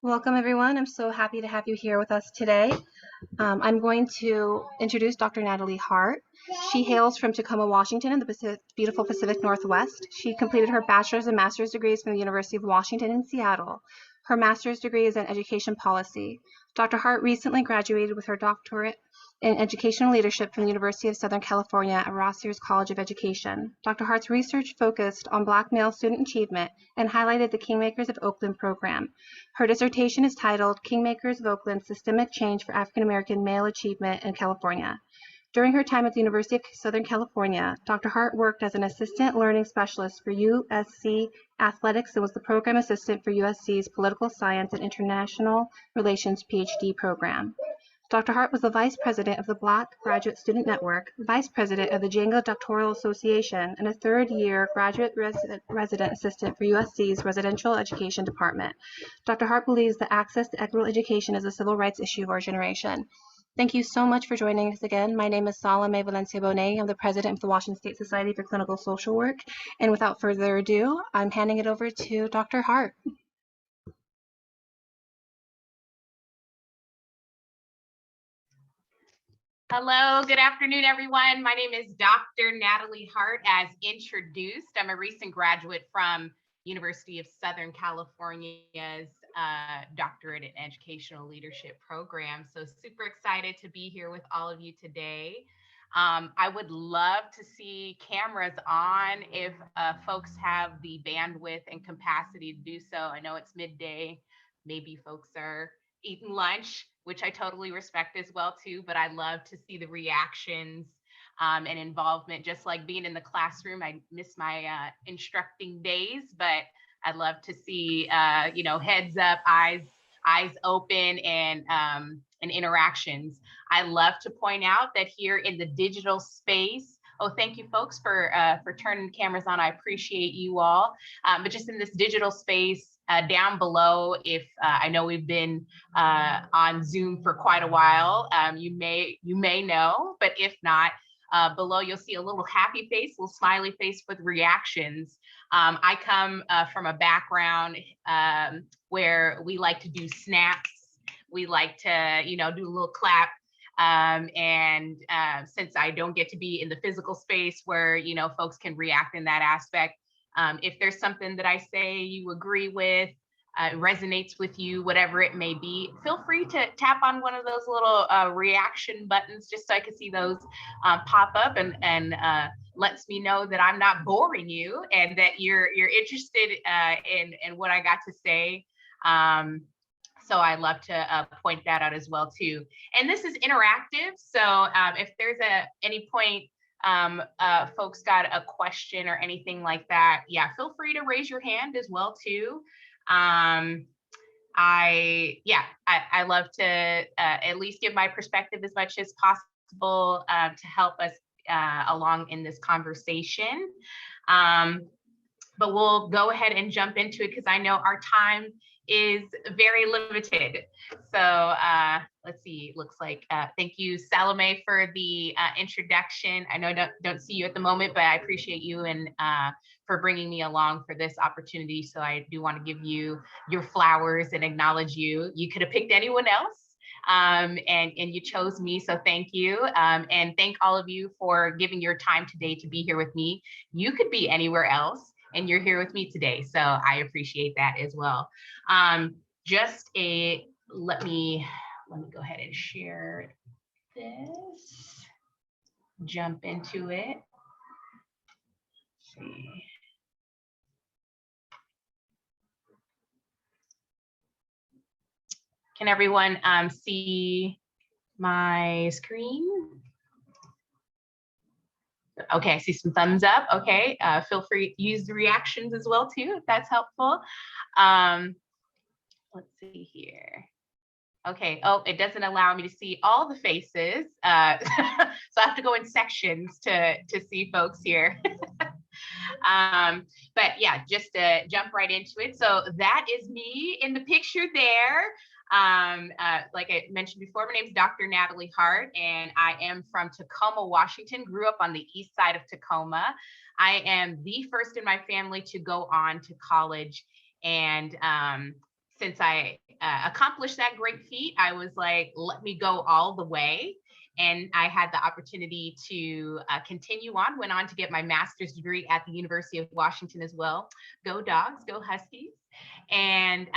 Welcome, everyone. I'm so happy to have you here with us today. I'm going to introduce Dr. Natalie Hart. She hails from Tacoma, Washington in the beautiful Pacific Northwest. She completed her bachelor's and master's degrees from the University of Washington in Seattle. Her master's degree is in education policy. Dr. Hart recently graduated with her doctorate in educational leadership from the University of Southern California at Rossier's College of Education. Dr. Hart's research focused on Black male student achievement and highlighted the Kingmakers of Oakland program. Her dissertation is titled Kingmakers of Oakland, Systemic Change for African American Male Achievement in California. During her time at the University of Southern California, Dr. Hart worked as an assistant learning specialist for USC Athletics and was the program assistant for USC's Political Science and International Relations PhD program. Dr. Hart was the vice president of the Black Graduate Student Network, vice president of the JENGA Doctoral Association, and a third-year graduate resident assistant for USC's Residential Education Department. Dr. Hart believes that access to equitable education is a civil rights issue of our generation. Thank you so much for joining us again. My name is Salome Valencia Bonet. I'm the president of the Washington State Society for Clinical Social Work. And without further ado, I'm handing it over to Dr. Hart. Hello, good afternoon, everyone. My name is Dr. Natalie Hart, as introduced. I'm a recent graduate from University of Southern California's Doctorate in Educational Leadership program. So super excited to be here with all of you today. I would love to see cameras on if folks have the bandwidth and capacity to do so. I know it's midday, maybe folks are eating lunch, which I totally respect as well too, but I love to see the reactions and involvement. Just like being in the classroom, I miss my instructing days, but I'd love to see heads up, eyes open, and interactions. I love to point out that here in the digital space, oh, thank you folks for turning cameras on. I appreciate you all. But just in this digital space, down below, if I know we've been on Zoom for quite a while, you may know, but if not, below you'll see a little happy face, little smiley face with reactions. I come from a background where we like to do snaps. We like to, do a little clap. And since I don't get to be in the physical space where, folks can react in that aspect, if there's something that I say you agree with, resonates with you, whatever it may be, feel free to tap on one of those little reaction buttons just so I can see those pop up and lets me know that I'm not boring you and that you're interested in what I got to say. So I love to point that out as well too. And this is interactive. So if there's any point folks got a question or anything like that, yeah, feel free to raise your hand as well too. I love to at least give my perspective as much as possible to help us along in this conversation. But we'll go ahead and jump into it because I know our time is very limited. So let's see, looks like, thank you, Salome, for the introduction. I know don't see you at the moment, but I appreciate you and for bringing me along for this opportunity. So I do want to give you your flowers and acknowledge you. You could have picked anyone else. And you chose me, so thank you. And thank all of you for giving your time today to be here with me. You could be anywhere else, and you're here with me today, so I appreciate that as well. Let me go ahead and share this. Jump into it. Let's see. Can everyone see my screen? Okay, I see some thumbs up. Okay, feel free to use the reactions as well too, if that's helpful. Let's see here. Okay, oh, it doesn't allow me to see all the faces. So I have to go in sections to see folks here. But yeah, just to jump right into it. So that is me in the picture there. Like I mentioned before, my name is Dr. Natalie Hart, and I am from Tacoma, Washington, grew up on the east side of Tacoma. I am the first in my family to go on to college and since I accomplished that great feat, I was like, let me go all the way. And I had the opportunity to continue on, went on to get my master's degree at the University of Washington as well. Go Dogs, go Huskies. And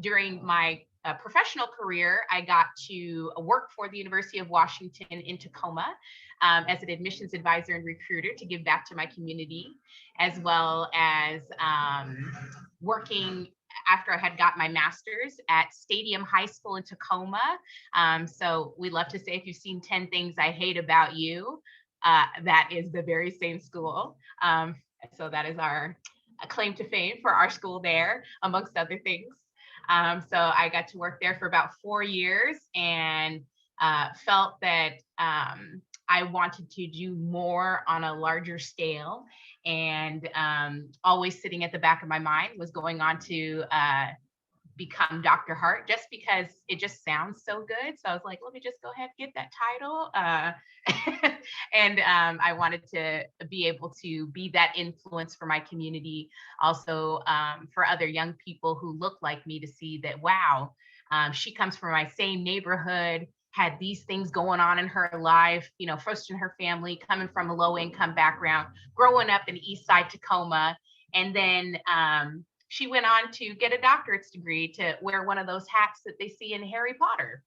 during my professional career, I got to work for the University of Washington in Tacoma as an admissions advisor and recruiter to give back to my community, as well as working after I had got my master's at Stadium High School in Tacoma. So we love to say, if you've seen 10 Things I Hate About You, that is the very same school. So that is our claim to fame for our school there, amongst other things. So I got to work there for about 4 years and felt that I wanted to do more on a larger scale, and always sitting at the back of my mind was going on to become Dr. Hart, just because it just sounds so good. So I was like, let me just go ahead and get that title. And I wanted to be able to be that influence for my community, also for other young people who look like me, to see that, wow, she comes from my same neighborhood, had these things going on in her life, you know, first in her family, coming from a low income background, growing up in East Side Tacoma. And then she went on to get a doctorate's degree, to wear one of those hats that they see in Harry Potter.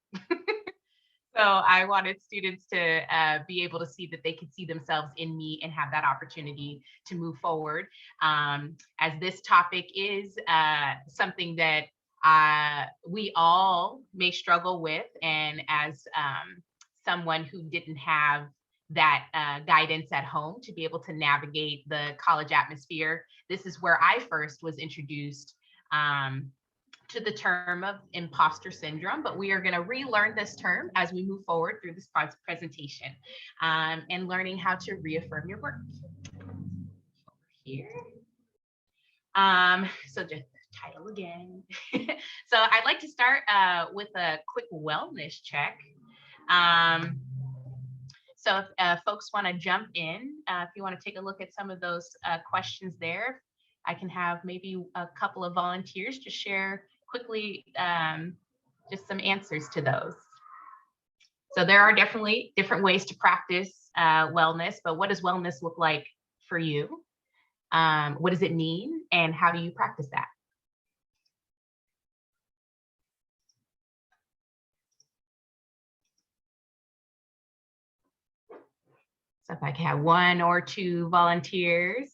So I wanted students to be able to see that they could see themselves in me and have that opportunity to move forward. As this topic is something that we all may struggle with, and as someone who didn't have that guidance at home to be able to navigate the college atmosphere, this is where I first was introduced to the term of imposter syndrome. But we are going to relearn this term as we move forward through this presentation, and learning how to reaffirm your worth. Here. So just the title again. So I'd like to start with a quick wellness check. So if folks want to jump in, if you want to take a look at some of those questions there, I can have maybe a couple of volunteers to share quickly just some answers to those. So there are definitely different ways to practice wellness, but what does wellness look like for you? What does it mean, and how do you practice that? So if I can have 1 or 2 volunteers.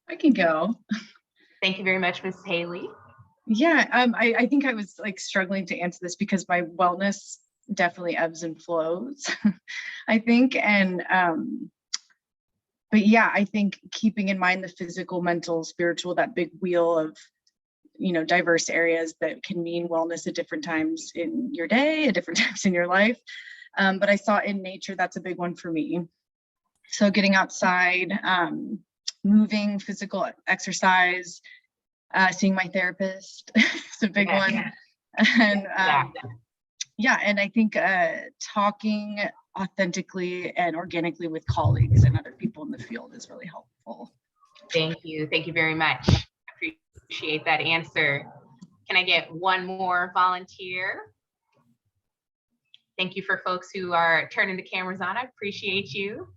I can go. Thank you very much, Ms. Haley. Yeah, I think I was like struggling to answer this because my wellness definitely ebbs and flows, I think. And but yeah, I think keeping in mind the physical, mental, spiritual, that big wheel of, you know, diverse areas that can mean wellness at different times in your day, at different times in your life. But I saw in nature, that's a big one for me. So getting outside, moving, physical exercise, seeing my therapist is a big one. And yeah, and I think talking authentically and organically with colleagues and other people in the field is really helpful. Thank you. Thank you very much. I appreciate that answer. Can I get 1 more volunteer? Thank you for folks who are turning the cameras on. I appreciate you.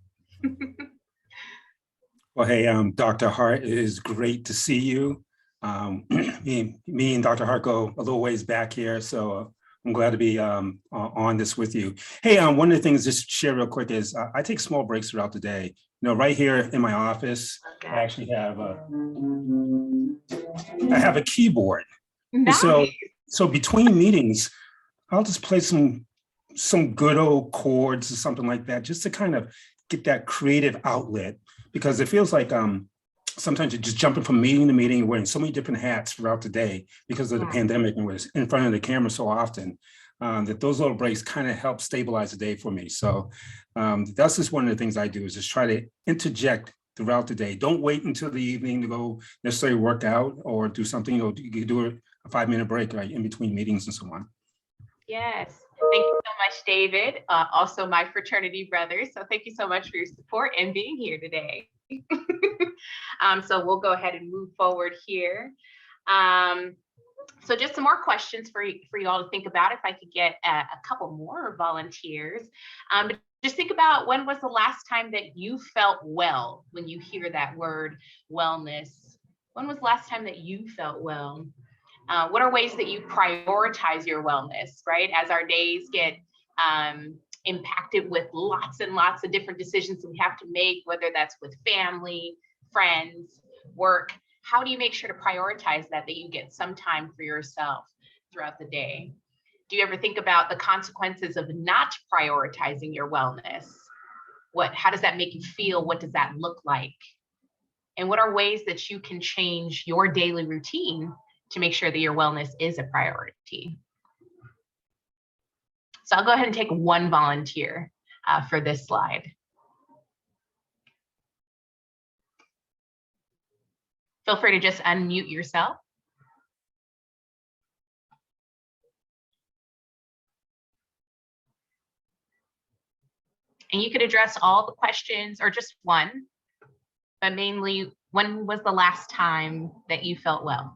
Well, hey, Dr. Hart, it is great to see you. Me and Dr. Hart go a little ways back here, so I'm glad to be on this with you. Hey, one of the things, just share real quick, is I take small breaks throughout the day. You know, right here in my office, okay. I actually have a keyboard. Nice. So between meetings, I'll just play some good old chords or something like that, just to kind of get that creative outlet, because it feels like sometimes you're just jumping from meeting to meeting, wearing so many different hats throughout the day because of the pandemic, and we're in front of the camera so often, that those little breaks kind of help stabilize the day for me. So that's just one of the things I do, is just try to interject throughout the day. Don't wait until the evening to go necessarily work out or do something. You know, you can do a 5-minute break right in between meetings and so on. Yes. Thank you so much, David. Also my fraternity brother. So thank you so much for your support and being here today. So we'll go ahead and move forward here. So just some more questions for you all to think about. If I could get a couple more volunteers. But just think about, when was the last time that you felt well? When you hear that word wellness, when was the last time that you felt well? What are ways that you prioritize your wellness, right? As our days get impacted with lots and lots of different decisions that we have to make, whether that's with family, friends, work. How do you make sure to prioritize that you get some time for yourself throughout the day? Do you ever think about the consequences of not prioritizing your wellness? How does that make you feel? What does that look like? And what are ways that you can change your daily routine to make sure that your wellness is a priority? So I'll go ahead and take one volunteer for this slide. Feel free to just unmute yourself. And you could address all the questions or just one, but mainly, when was the last time that you felt well?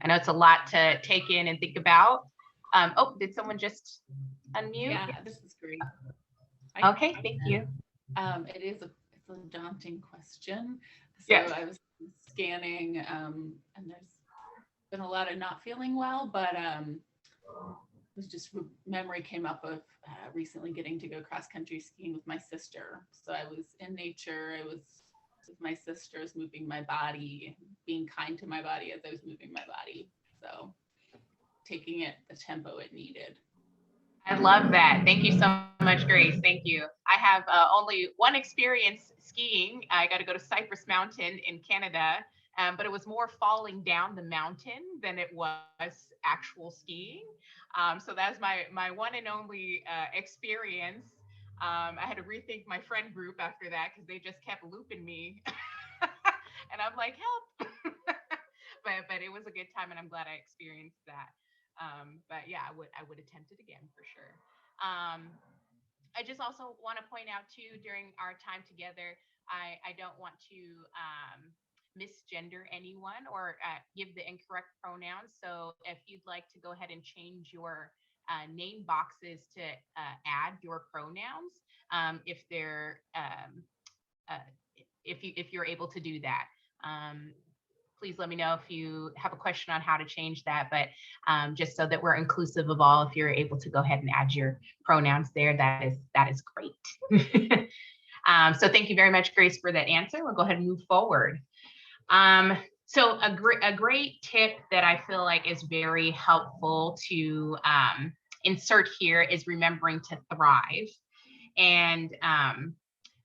I know it's a lot to take in and think about. Oh, did someone just unmute? Yeah, this is great. Okay, thank you. It's a daunting question. So Yes. I was scanning, and there's been a lot of not feeling well, but was just memory came up of recently getting to go cross country skiing with my sister. So I was in nature. I was with my sisters, moving my body, being kind to my body as I was moving my body. So taking it the tempo it needed. I love that. Thank you so much, Grace. Thank you. I have only one experience skiing. I got to go to Cypress Mountain in Canada, but it was more falling down the mountain than it was actual skiing. So that's my one and only experience. I had to rethink my friend group after that because they just kept looping me. And I'm like, help. but it was a good time, and I'm glad I experienced that. But yeah, I would attempt it again for sure. I just also want to point out too, during our time together, I don't want to misgender anyone or give the incorrect pronouns. So if you'd like to go ahead and change your name boxes to add your pronouns, if they're if you're able to do that. Please let me know if you have a question on how to change that, but just so that we're inclusive of all, if you're able to go ahead and add your pronouns there, that is great. So thank you very much, Grace, for that answer. We'll go ahead and move forward. So a great tip that I feel like is very helpful to insert here is remembering to thrive. And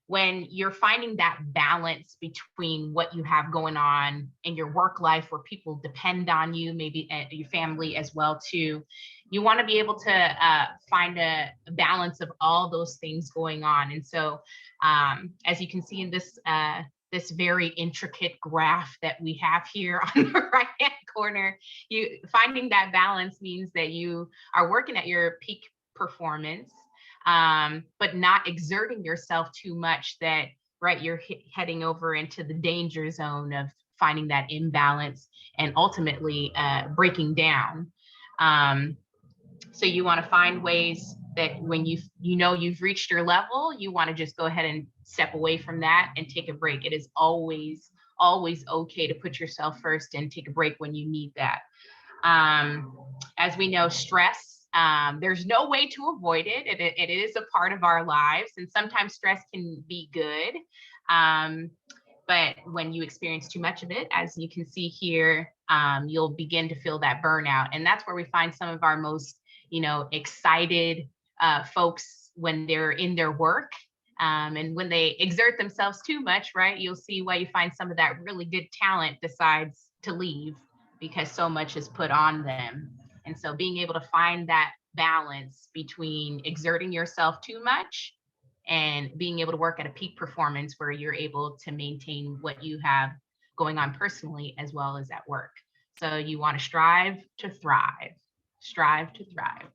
when you're finding that balance between what you have going on in your work life where people depend on you, maybe your family as well too, you want to be able to find a balance of all those things going on. And so as you can see in this this very intricate graph that we have here on the right-hand corner, finding that balance means that you are working at your peak performance, but not exerting yourself too much that, right, you're heading over into the danger zone of finding that imbalance and ultimately breaking down. So you want to find ways that when you know you've reached your level, you want to just go ahead and step away from that and take a break. It is always okay to put yourself first and take a break when you need that. As we know, stress, there's no way to avoid it. It is a part of our lives, and sometimes stress can be good. But when you experience too much of it, as you can see here, you'll begin to feel that burnout. And that's where we find some of our most, excited folks when they're in their work. And when they exert themselves too much, right, you'll see why you find some of that really good talent decides to leave because so much is put on them. And so being able to find that balance between exerting yourself too much and being able to work at a peak performance where you're able to maintain what you have going on personally as well as at work. So you want to strive to thrive, strive to thrive.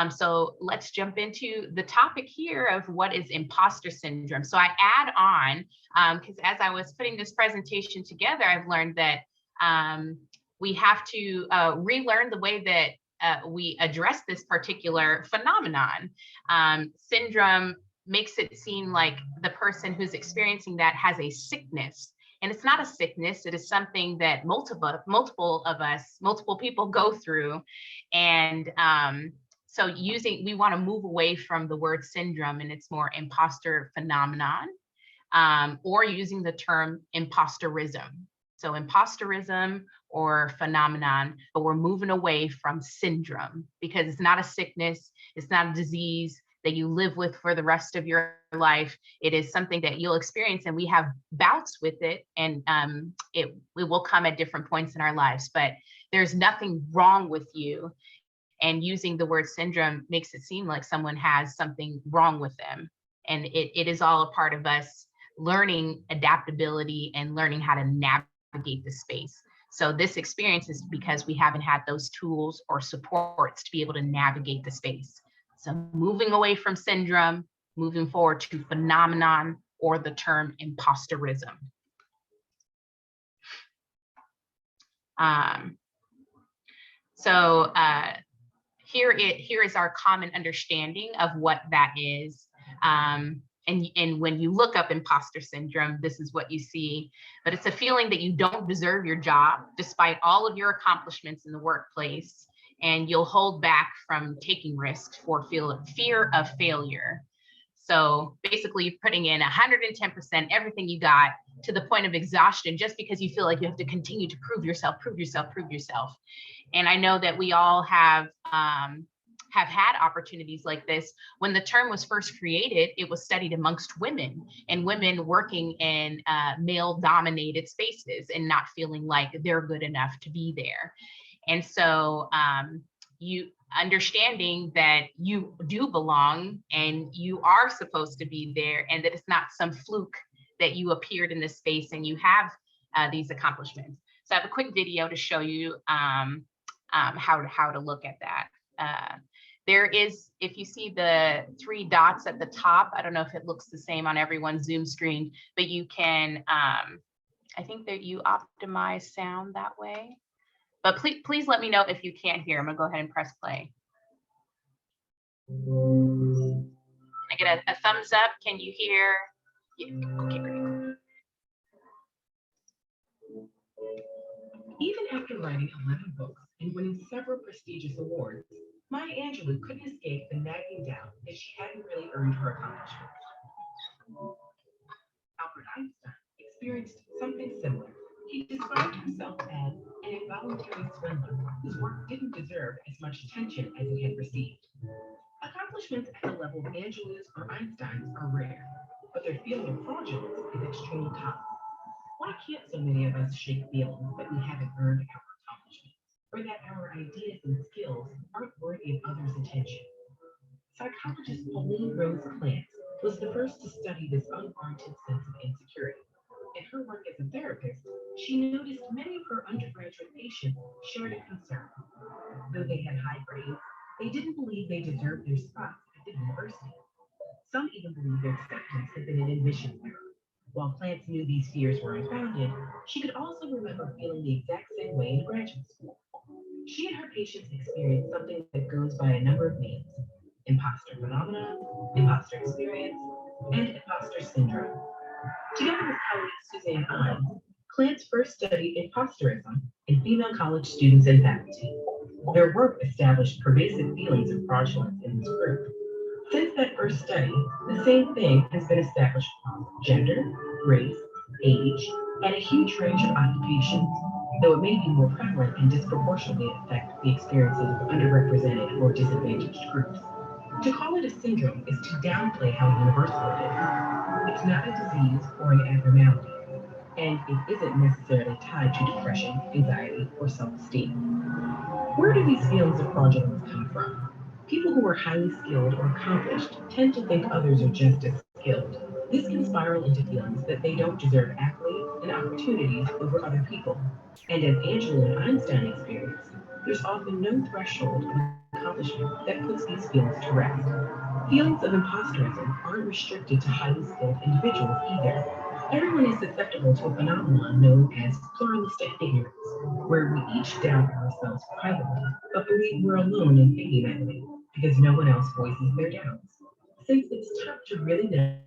So let's jump into the topic here of what is imposter syndrome. So I add on, because as I was putting this presentation together, I've learned that we have to relearn the way that we address this particular phenomenon. Syndrome makes it seem like the person who's experiencing that has a sickness. And it's not a sickness, it is something that multiple people go through. And so we want to move away from the word syndrome, and it's more imposter phenomenon, or using the term imposterism. So imposterism or phenomenon, but we're moving away from syndrome because it's not a sickness, it's not a disease that you live with for the rest of your life. It is something that you'll experience, and we have bouts with it, and it will come at different points in our lives, but there's nothing wrong with you. And using the word syndrome makes it seem like someone has something wrong with them. And it is all a part of us learning adaptability and learning how to navigate the space. So this experience is because we haven't had those tools or supports to be able to navigate the space. So moving away from syndrome, moving forward to phenomenon or the term imposterism. Here is our common understanding of what that is. And when you look up imposter syndrome, this is what you see. But it's a feeling that you don't deserve your job despite all of your accomplishments in the workplace, and you'll hold back from taking risks for fear of failure. So basically, you're putting in 110% everything you got to the point of exhaustion just because you feel like you have to continue to prove yourself. And I know that we all have had opportunities like this. When the term was first created, it was studied amongst women, and women working in male-dominated spaces and not feeling like they're good enough to be there. And so you understanding that you do belong and you are supposed to be there, and that it's not some fluke that you appeared in this space and you have these accomplishments. So I have a quick video to show you how to look at that. There is, if you see the 3 dots at the top, I don't know if it looks the same on everyone's Zoom screen, but you can, I think that you optimize sound that way. But please let me know if you can't hear. I'm gonna go ahead and press play. I get a thumbs up. Can you hear? Yeah. Okay, great. Even after writing 11 books and winning several prestigious awards, Maya Angelou couldn't escape the nagging doubt that she hadn't really earned her accomplishments. Albert Einstein experienced something similar. He described himself as an involuntary swindler whose work didn't deserve as much attention as it had received. Accomplishments at the level of Angelou's or Einstein's are rare, but their feeling of fraudulence is extremely common. Why can't so many of us shake feelings that we haven't earned our accomplishments, or that our ideas and skills aren't worthy of others' attention? Psychologist Pauline Rose Clance was the first to study this unwarranted sense of insecurity. In her work as a therapist, she noticed many of her undergraduate patients shared a concern. Though they had high grades, they didn't believe they deserved their spots at the university. Some even believed their acceptance had been an admissions error. While Clance knew these fears were unfounded, she could also remember feeling the exact same way in graduate school. She and her patients experienced something that goes by a number of names: imposter phenomena, imposter experience, and imposter syndrome. Together with colleague Suzanne Ives, Clance first studied imposterism in female college students and faculty. Their work established pervasive feelings of fraudulence in this group. Since that first study, the same thing has been established across gender, race, age, and a huge range of occupations, though it may be more prevalent and disproportionately affect the experiences of underrepresented or disadvantaged groups. To call it a syndrome is to downplay how universal it is. It's not a disease or an abnormality. and it isn't necessarily tied to depression, anxiety, or self-esteem. Where do these feelings of fraudulence come from? People who are highly skilled or accomplished tend to think others are just as skilled. This can spiral into feelings that they don't deserve accolades and opportunities over other people. And as Angela and Einstein experienced, there's often no threshold of accomplishment that puts these feelings to rest. Feelings of imposterism aren't restricted to highly skilled individuals either. Everyone is susceptible to a phenomenon known as pluralistic ignorance, where we each doubt ourselves privately, but believe we're alone in thinking that way because no one else voices their doubts. Since it's tough to really know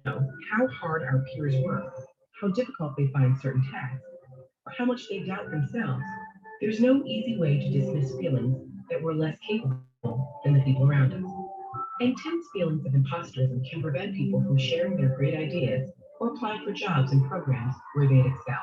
how hard our peers work, how difficult they find certain tasks, or how much they doubt themselves, there's no easy way to dismiss feelings that we're less capable than the people around us. Intense feelings of imposterism can prevent people from sharing their great ideas or applying for jobs and programs where they'd excel.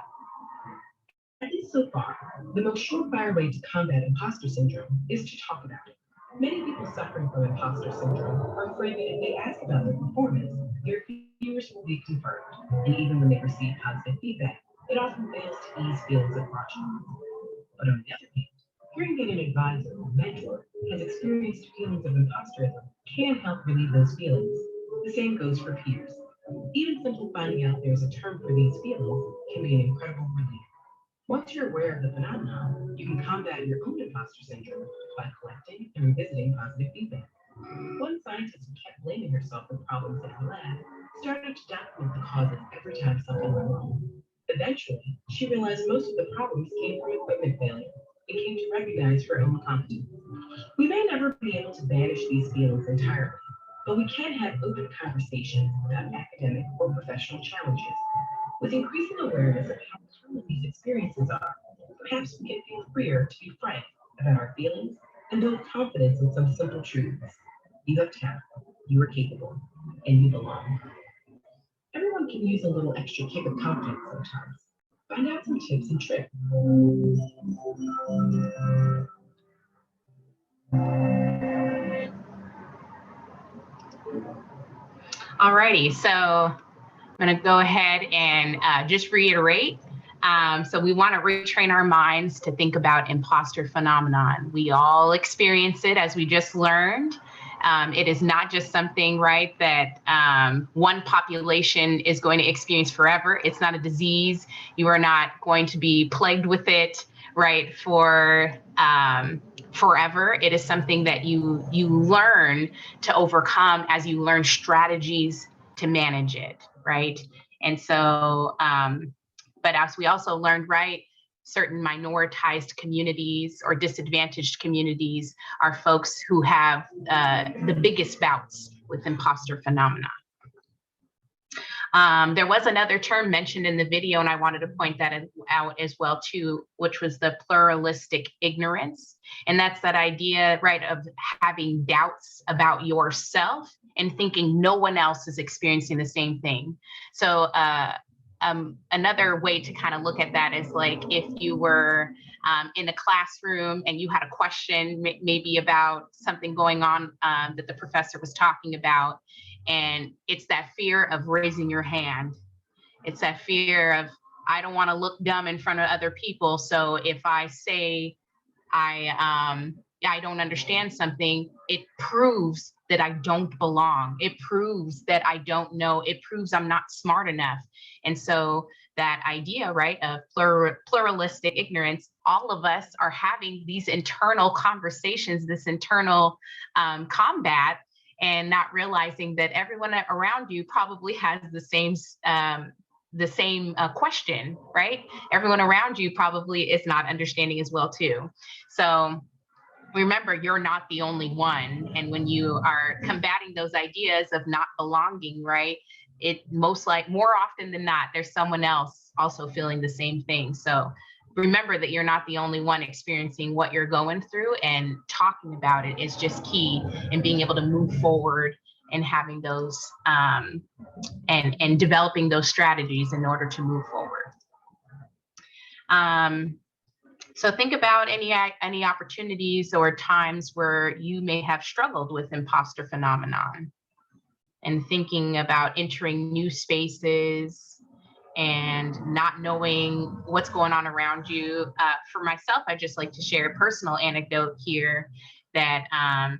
At least so far, the most surefire way to combat imposter syndrome is to talk about it. Many people suffering from imposter syndrome are afraid that if they ask about their performance, their fears will be confirmed. And even when they receive positive feedback, it often fails to ease feelings of fraudulence. But on the other hand, hearing that an advisor or mentor has experienced feelings of imposterism can help relieve those feelings. The same goes for peers. Even simply finding out there's a term for these feelings can be an incredible relief. Once you're aware of the phenomenon, you can combat your own imposter syndrome by collecting and revisiting positive feedback. One scientist who kept blaming herself for problems in her lab started to document the causes every time something went wrong. Eventually, she realized most of the problems came from equipment failure and came to recognize her own competence. We may never be able to banish these feelings entirely, but we can have open conversations about academic or professional challenges. With increasing awareness of how common these experiences are, perhaps we can feel freer to be frank about our feelings and build confidence in some simple truths. You have talent, you are capable, and you belong. Everyone can use a little extra kick of confidence sometimes. Find out some tips and tricks. Alrighty, so I'm going to go ahead and just reiterate. So we want to retrain our minds to think about imposter phenomenon. We all experience it, as we just learned. It is not just something, right, that one population is going to experience forever. It's not a disease. You are not going to be plagued with it, right, for forever. It is something that you learn to overcome as you learn strategies to manage it, right? And so, but as we also learned, right, certain minoritized communities or disadvantaged communities are folks who have the biggest bouts with imposter phenomena. There was another term mentioned in the video, and I wanted to point that out as well too, which was the pluralistic ignorance. And that's that idea, right, of having doubts about yourself and thinking no one else is experiencing the same thing. So another way to kind of look at that is like if you were in a classroom and you had a question maybe about something going on that the professor was talking about, and it's that fear of raising your hand. It's that fear of, I don't want to look dumb in front of other people. So if I say I don't understand something, it proves that I don't belong. It proves that I don't know. It proves I'm not smart enough. And so that idea, right, of pluralistic ignorance, all of us are having these internal conversations, this internal combat, and not realizing that everyone around you probably has the same question, right? Everyone around you probably is not understanding as well too. So remember, you're not the only one. And when you are combating those ideas of not belonging, right, it more often than not, there's someone else also feeling the same thing. So remember that you're not the only one experiencing what you're going through, and talking about it is just key in being able to move forward and having those and developing those strategies in order to move forward. So think about any opportunities or times where you may have struggled with imposter phenomenon, and thinking about entering new spaces and not knowing what's going on around you. For myself, I just like to share a personal anecdote here that,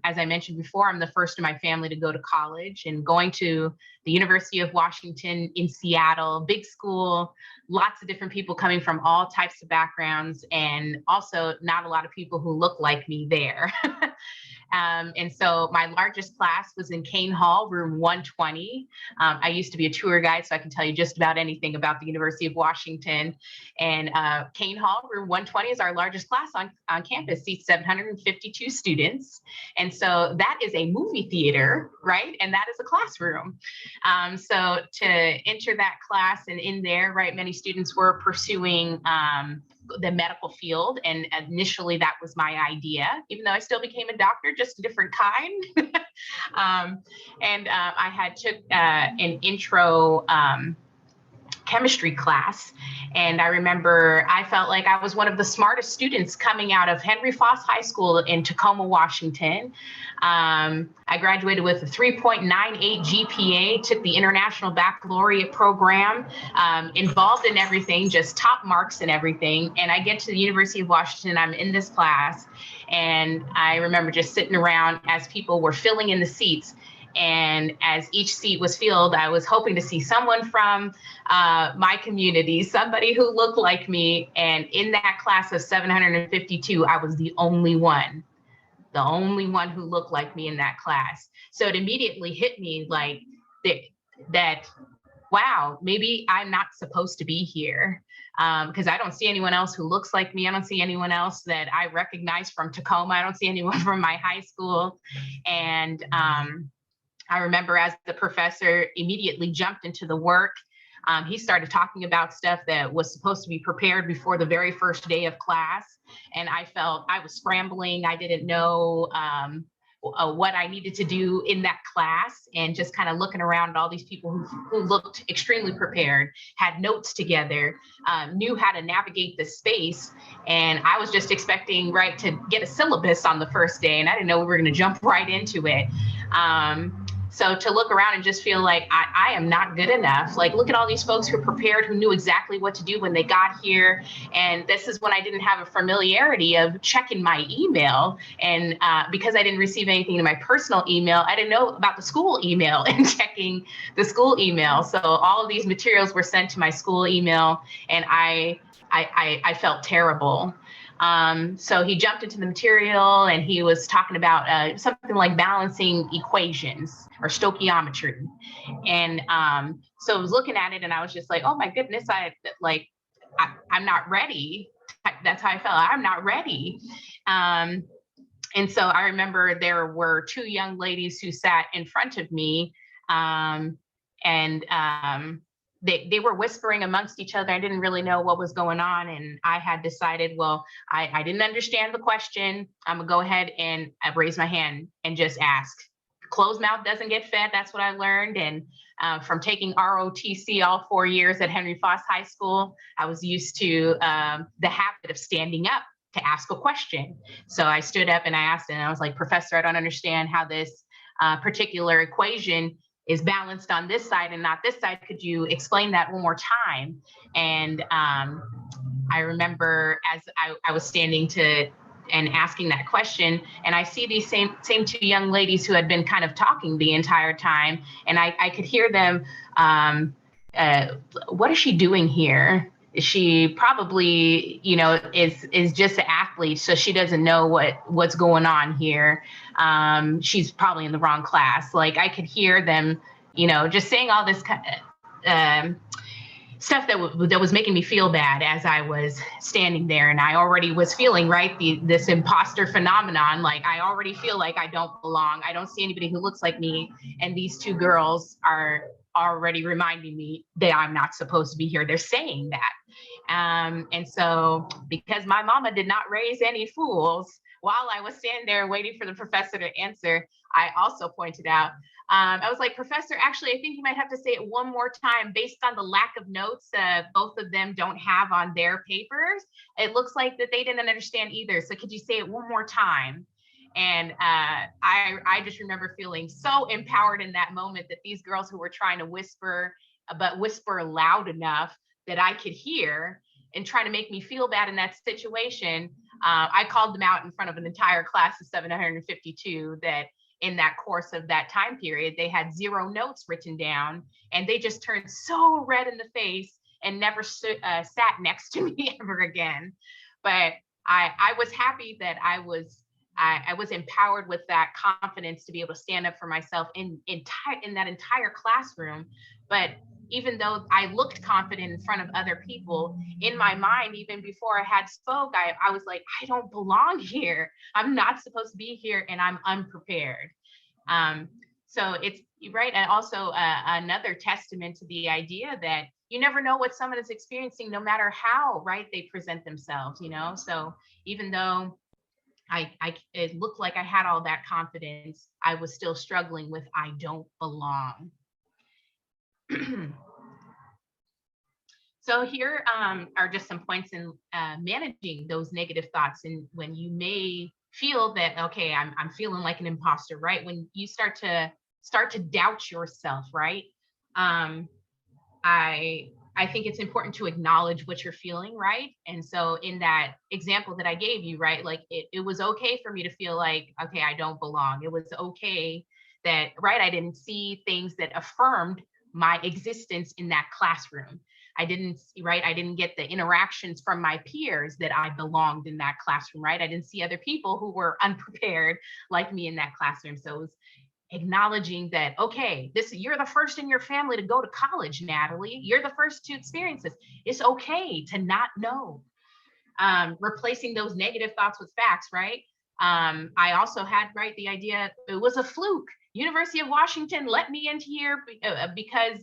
as I mentioned before, I'm the first in my family to go to college, and going to the University of Washington in Seattle, big school, lots of different people coming from all types of backgrounds, and also not a lot of people who look like me there. And so my largest class was in Kane Hall, room 120. I used to be a tour guide, so I can tell you just about anything about the University of Washington. And Kane Hall, room 120 is our largest class on campus, seats 752 students. And so that is a movie theater, right? And that is a classroom. So to enter that class, and in there, right, many students were pursuing the medical field. And initially that was my idea, even though I still became a doctor, just a different kind. I had took an intro chemistry class. And I remember I felt like I was one of the smartest students coming out of Henry Foss High School in Tacoma, Washington. I graduated with a 3.98 GPA, took the International Baccalaureate program, involved in everything, just top marks and everything. And I get to the University of Washington, I'm in this class, and I remember just sitting around as people were filling in the seats. And as each seat was filled, I was hoping to see someone from my community, somebody who looked like me. And in that class of 752, I was the only one who looked like me in that class. So it immediately hit me like that, wow, maybe I'm not supposed to be here, because I don't see anyone else who looks like me. I don't see anyone else that I recognize from Tacoma. I don't see anyone from my high school. And I remember as the professor immediately jumped into the work, he started talking about stuff that was supposed to be prepared before the very first day of class. And I felt I was scrambling. I didn't know what I needed to do in that class, and just kind of looking around at all these people who looked extremely prepared, had notes together, knew how to navigate the space. And I was just expecting, right, to get a syllabus on the first day, and I didn't know we were going to jump right into it. So to look around and just feel like I am not good enough. Like, look at all these folks who are prepared, who knew exactly what to do when they got here. And this is when I didn't have a familiarity of checking my email. And because I didn't receive anything in my personal email, I didn't know about the school email and checking the school email. So all of these materials were sent to my school email, and I felt terrible. So he jumped into the material, and he was talking about something like balancing equations or stoichiometry. And so I was looking at it, and I was just like, oh my goodness, I'm not ready. That's how I felt. I'm not ready. And so I remember there were two young ladies who sat in front of me, they were whispering amongst each other. I didn't really know what was going on. And I had decided, well, I didn't understand the question. I'm gonna go ahead and raise my hand and just ask. Closed mouth doesn't get fed. That's what I learned. And from taking ROTC all 4 years at Henry Foss High School, I was used to the habit of standing up to ask a question. So I stood up and I asked, and I was like, Professor, I don't understand how this particular equation is balanced on this side and not this side. Could you explain that one more time? And I remember as I was standing and asking that question, and I see these same two young ladies who had been kind of talking the entire time, and I could hear them, what is she doing here? She probably, is just an athlete, so she doesn't know what's going on here. She's probably in the wrong class. Like, I could hear them, just saying all this stuff that was making me feel bad as I was standing there. And I already was feeling, right, this imposter phenomenon. Like, I already feel like I don't belong. I don't see anybody who looks like me. And these two girls are already reminding me that I'm not supposed to be here. They're saying that. And so, because my mama did not raise any fools, while I was standing there waiting for the professor to answer, I also pointed out, I was like, Professor, actually, I think you might have to say it one more time based on the lack of notes both of them don't have on their papers. It looks like that they didn't understand either. So could you say it one more time? And I just remember feeling so empowered in that moment that these girls who were trying to whisper, but whisper loud enough, that I could hear and trying to make me feel bad in that situation, I called them out in front of an entire class of 752 that in that course of that time period, they had 0 notes written down, and they just turned so red in the face and never sat next to me ever again. But I was happy that I was empowered with that confidence to be able to stand up for myself in that entire classroom. But even though I looked confident in front of other people, in my mind, even before I had spoke, I was like, I don't belong here. I'm not supposed to be here, and I'm unprepared. So it's right. And also another testament to the idea that you never know what someone is experiencing, no matter how right they present themselves, you know? So even though it looked like I had all that confidence, I was still struggling with, I don't belong. So here are just some points in managing those negative thoughts. And when you may feel that, okay, I'm feeling like an imposter, right? When you start to doubt yourself, right? I think it's important to acknowledge what you're feeling, right? And so in that example that I gave you, right, like it was okay for me to feel like, okay, I don't belong. It was okay that, right, I didn't see things that affirmed my existence in that classroom. I didn't get the interactions from my peers that I belonged in that classroom, right? I didn't see other people who were unprepared like me in that classroom. So it was acknowledging that, okay, you're the first in your family to go to college, Natalie. You're the first to experience this. It's okay to not know. Replacing those negative thoughts with facts, right? I also had, right, the idea it was a fluke. University of Washington let me into here because,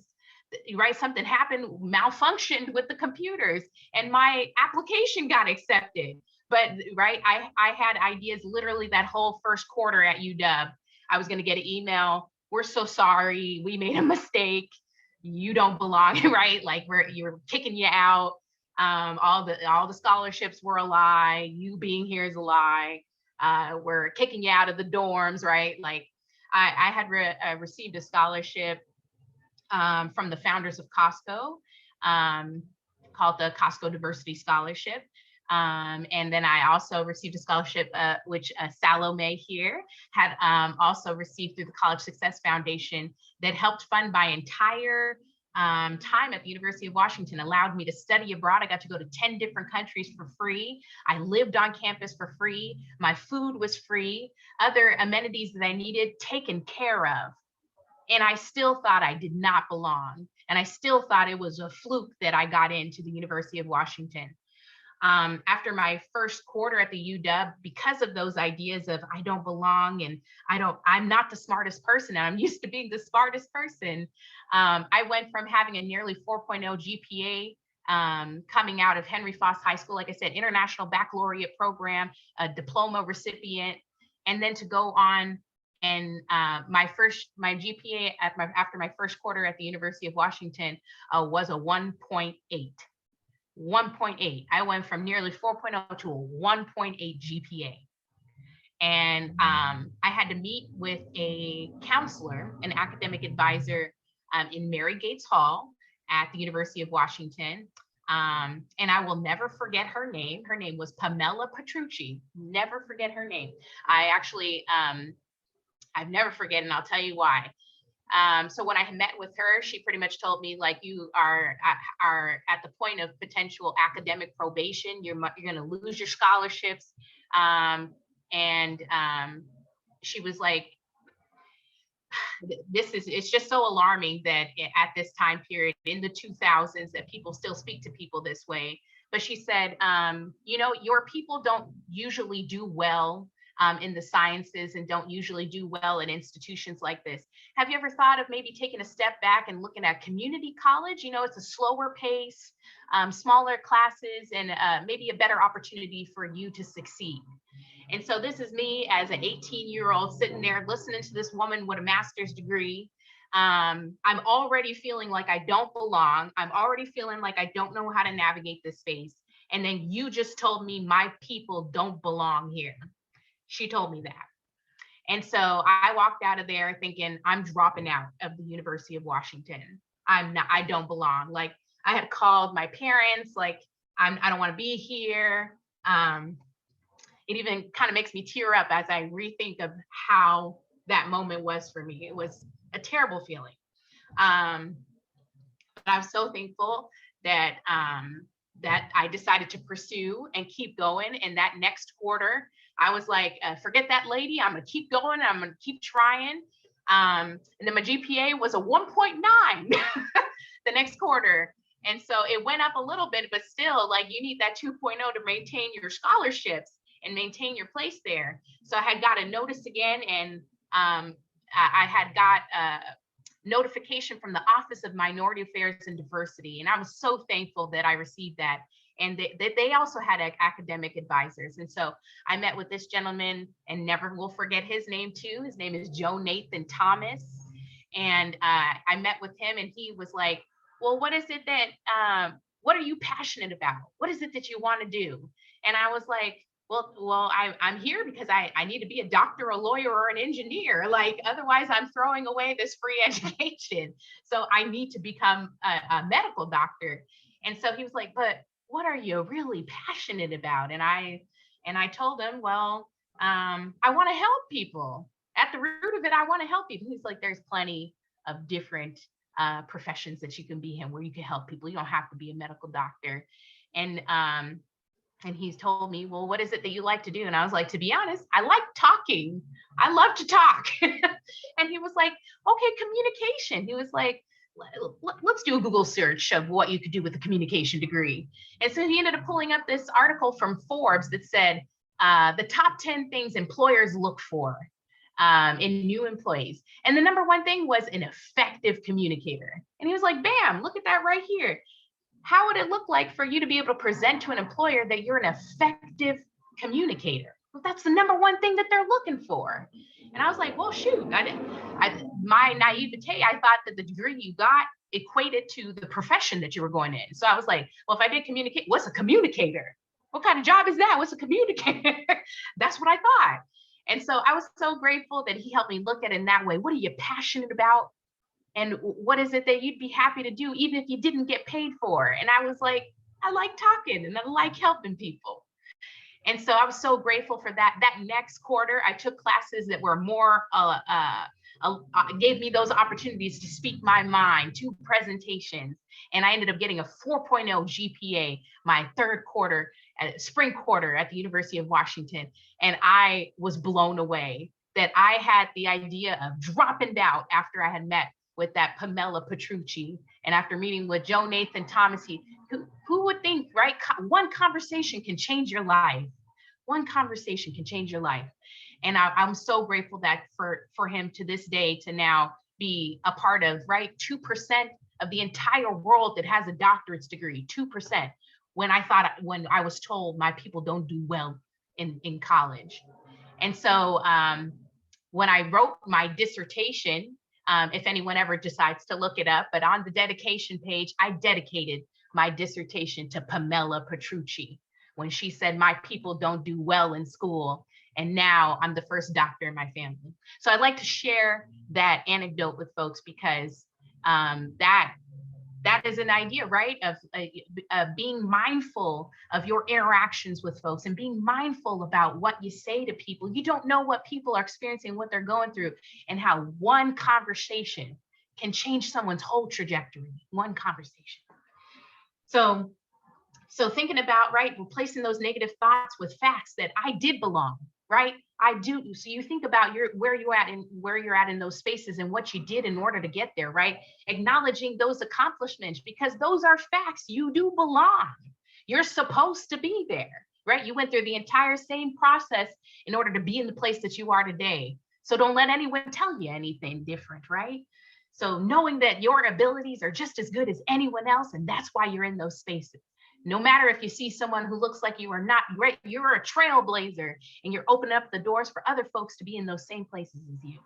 right, something happened, malfunctioned with the computers, and my application got accepted. But, right, I had ideas literally that whole first quarter at UW. I was going to get an email. We're so sorry. We made a mistake. You don't belong, right? Like you're kicking you out. All the scholarships were a lie. You being here is a lie. We're kicking you out of the dorms, right? Like I had received a scholarship from the founders of Costco, called the Costco Diversity Scholarship. And then I also received a scholarship, which Salome here had also received through the College Success Foundation, that helped fund my entire time at the University of Washington, allowed me to study abroad. I got to go to 10 different countries for free. I lived on campus for free. My food was free. Other amenities that I needed taken care of. And I still thought I did not belong. And I still thought it was a fluke that I got into the University of Washington. After my first quarter at the UW, because of those ideas of I don't belong and I'm not the smartest person, and I'm used to being the smartest person, I went from having a nearly 4.0 GPA coming out of Henry Foss High School, like I said, international baccalaureate program, a diploma recipient, and then to go on and my GPA after my first quarter at the University of Washington was a 1.8. 1.8. I went from nearly 4.0 to a 1.8 GPA. And I had to meet with a counselor, an academic advisor in Mary Gates Hall at the University of Washington. And I will never forget her name. Her name was Pamela Petrucci. Never forget her name. I've never forget, and I'll tell you why. So when I met with her, she pretty much told me, like, you are at the point of potential academic probation. You're going to lose your scholarships. She was like, it's just so alarming that at this time period in the 2000s that people still speak to people this way. But she said, your people don't usually do well in the sciences and don't usually do well in institutions like this. Have you ever thought of maybe taking a step back and looking at community college? It's a slower pace, smaller classes, and maybe a better opportunity for you to succeed. And so this is me as an 18-year-old sitting there listening to this woman with a master's degree. I'm already feeling like I don't belong. I'm already feeling like I don't know how to navigate this space. And then you just told me my people don't belong here. She told me that. And so I walked out of there thinking, I'm dropping out of the University of Washington. I don't belong. Like, I had called my parents, like, I don't want to be here. It even kind of makes me tear up as I rethink of how that moment was for me. It was a terrible feeling. But I'm so thankful that that I decided to pursue and keep going. And that next quarter, I was like, forget that lady. I'm gonna keep going. I'm gonna keep trying. And then my GPA was a 1.9 the next quarter. And so it went up a little bit, but still, like, you need that 2.0 to maintain your scholarships and maintain your place there. So I had got a notice again, and I had got notification from the Office of Minority Affairs and Diversity. And I was so thankful that I received that. And they also had academic advisors. And so I met with this gentleman, and never will forget his name too. His name is Joe Nathan Thomas. And I met with him, and he was like, well, what is it that, what are you passionate about? What is it that you want to do? And I was like, well, I'm here because I need to be a doctor, a lawyer, or an engineer. Like, otherwise I'm throwing away this free education. So I need to become a medical doctor. And so he was like, but what are you really passionate about? And I told him, well, I want to help people. At the root of it, I want to help people. He's like, there's plenty of different professions that you can be in where you can help people. You don't have to be a medical doctor. And he's told me, well, what is it that you like to do? And I was like, to be honest, I like talking. I love to talk. And he was like, okay, communication. He was like, let's do a Google search of what you could do with a communication degree. And so he ended up pulling up this article from Forbes that said the top 10 things employers look for in new employees. And the number one thing was an effective communicator. And he was like, bam, look at that right here. How would it look like for you to be able to present to an employer that you're an effective communicator? Well, that's the number one thing that they're looking for. And I was like, well, shoot, my naivete, I thought that the degree you got equated to the profession that you were going in. So I was like, well, if I did communicate, what's a communicator? What kind of job is that? What's a communicator? That's what I thought. And so I was so grateful that he helped me look at it in that way. What are you passionate about? And what is it that you'd be happy to do, even if you didn't get paid for? And I was like, I like talking and I like helping people. And so I was so grateful for that. That next quarter, I took classes that were more, gave me those opportunities to speak my mind, 2 presentations. And I ended up getting a 4.0 GPA my third quarter, spring quarter at the University of Washington. And I was blown away that I had the idea of dropping out after I had met with that Pamela Petrucci. And after meeting with Joe Nathan Thomas, who would think, right? One conversation can change your life. One conversation can change your life. And I'm so grateful that for him to this day to now be a part of, right? 2% of the entire world that has a doctorate's degree, 2%. When I was told my people don't do well in college. And so when I wrote my dissertation, if anyone ever decides to look it up, but on the dedication page, I dedicated my dissertation to Pamela Petrucci when she said, my people don't do well in school. And now I'm the first doctor in my family. So I'd like to share that anecdote with folks because that is an idea, right? Of being mindful of your interactions with folks and being mindful about what you say to people. You don't know what people are experiencing, what they're going through, and how one conversation can change someone's whole trajectory. One conversation. So thinking about, right, replacing those negative thoughts with facts that I did belong, right? I do. So you think about where you're at in those spaces and what you did in order to get there, right? Acknowledging those accomplishments because those are facts. You do belong. You're supposed to be there, right? You went through the entire same process in order to be in the place that you are today. So don't let anyone tell you anything different, right? So knowing that your abilities are just as good as anyone else, and that's why you're in those spaces. No matter if you see someone who looks like you are not great, you're a trailblazer and you're opening up the doors for other folks to be in those same places as you.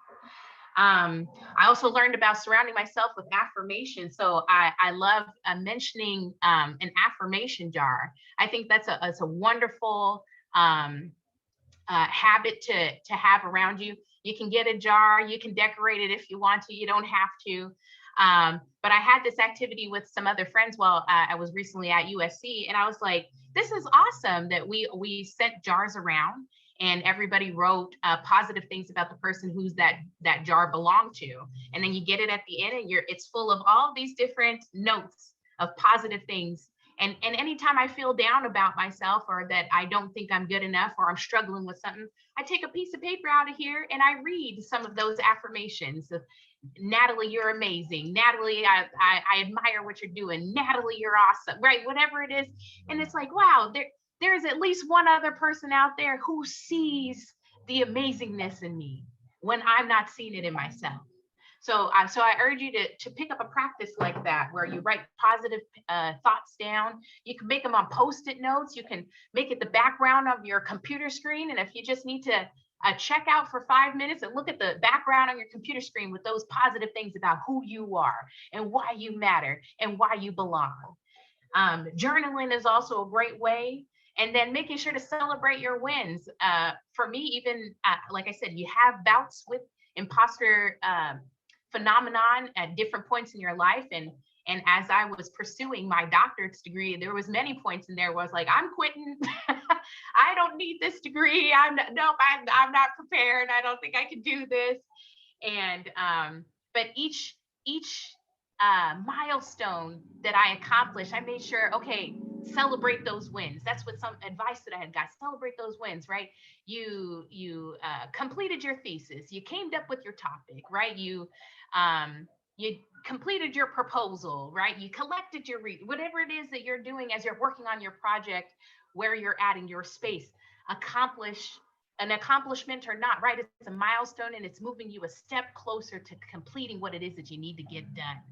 I also learned about surrounding myself with affirmation. So I love mentioning an affirmation jar. I think that's a wonderful habit to have around you. You can get a jar, you can decorate it if you want to, you don't have to. But I had this activity with some other friends while I was recently at USC, and I was like, this is awesome that we sent jars around and everybody wrote positive things about the person who's that jar belonged to. And then you get it at the end and it's full of all these different notes of positive things. And anytime I feel down about myself or that I don't think I'm good enough or I'm struggling with something, I take a piece of paper out of here and I read some of those affirmations of, Natalie, you're amazing. Natalie, I admire what you're doing. Natalie, you're awesome, right? Whatever it is. And it's like, wow, there's at least one other person out there who sees the amazingness in me when I'm not seeing it in myself. So I urge you to pick up a practice like that, where you write positive thoughts down. You can make them on Post-it notes. You can make it the background of your computer screen. And if you just need to check out for 5 minutes and look at the background on your computer screen with those positive things about who you are and why you matter and why you belong. Journaling is also a great way. And then making sure to celebrate your wins. For me, even like I said, you have bouts with imposter phenomenon at different points in your life. And as I was pursuing my doctorate's degree, there was many points in there where I was like, I'm quitting. I don't need this degree. I'm not prepared. I don't think I can do this. And but each milestone that I accomplished, I made sure, okay, celebrate those wins. That's what some advice that I had got. Celebrate those wins, right? You completed your thesis. You came up with your topic, right? You completed your proposal, right? You collected your whatever it is that you're doing as you're working on your project, where you're at in your space. Accomplish an accomplishment or not, right? It's a milestone and it's moving you a step closer to completing what it is that you need to get done.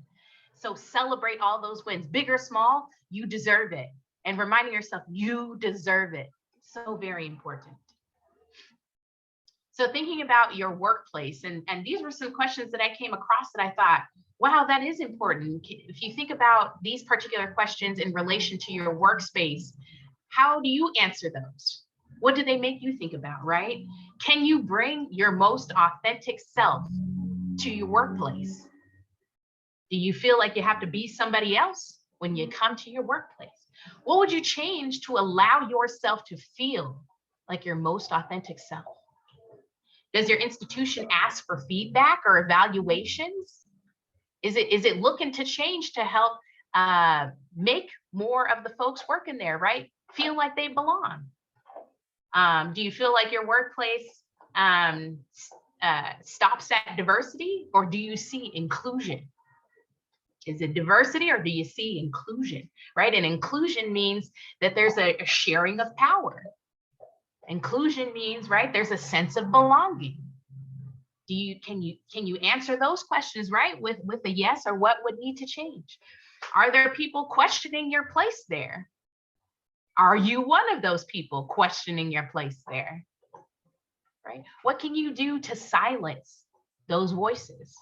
So celebrate all those wins, big or small, you deserve it. And reminding yourself, you deserve it. So very important. So thinking about your workplace, and these were some questions that I came across that I thought, wow, that is important. If you think about these particular questions in relation to your workspace, how do you answer those? What do they make you think about, right? Can you bring your most authentic self to your workplace? Do you feel like you have to be somebody else when you come to your workplace? What would you change to allow yourself to feel like your most authentic self? Does your institution ask for feedback or evaluations? Is it looking to change to help make more of the folks working there, right, feel like they belong? Do you feel like your workplace stops at diversity, or do you see inclusion? Is it diversity or do you see inclusion, right? And inclusion means that there's a sharing of power. Inclusion means, right, there's a sense of belonging. Can you answer those questions, right, with a yes, or what would need to change? Are there people questioning your place there? Are you one of those people questioning your place there? Right? What can you do to silence those voices?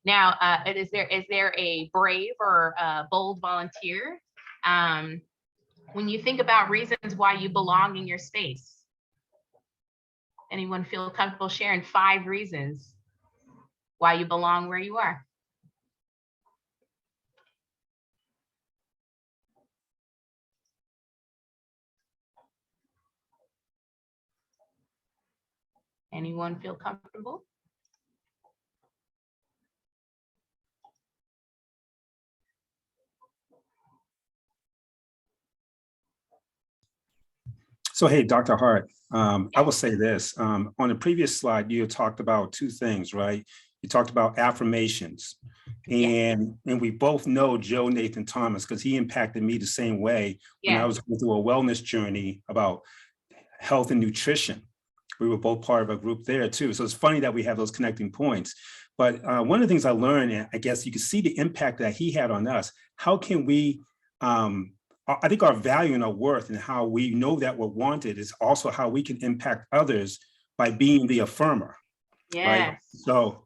Now, is there a brave or a bold volunteer? When you think about reasons why you belong in your space, anyone feel comfortable sharing 5 reasons why you belong where you are? Anyone feel comfortable? So, hey, Dr. Hart, I will say this. On the previous slide, you talked about 2 things, right? You talked about affirmations. And we both know Joe Nathan Thomas, because he impacted me the same way when I was going through a wellness journey about health and nutrition. We were both part of a group there too. So it's funny that we have those connecting points. But one of the things I learned, and I guess you can see the impact that he had on us. How can we, I think our value and our worth and how we know that we're wanted is also how we can impact others by being the affirmer. Yes. Right? So,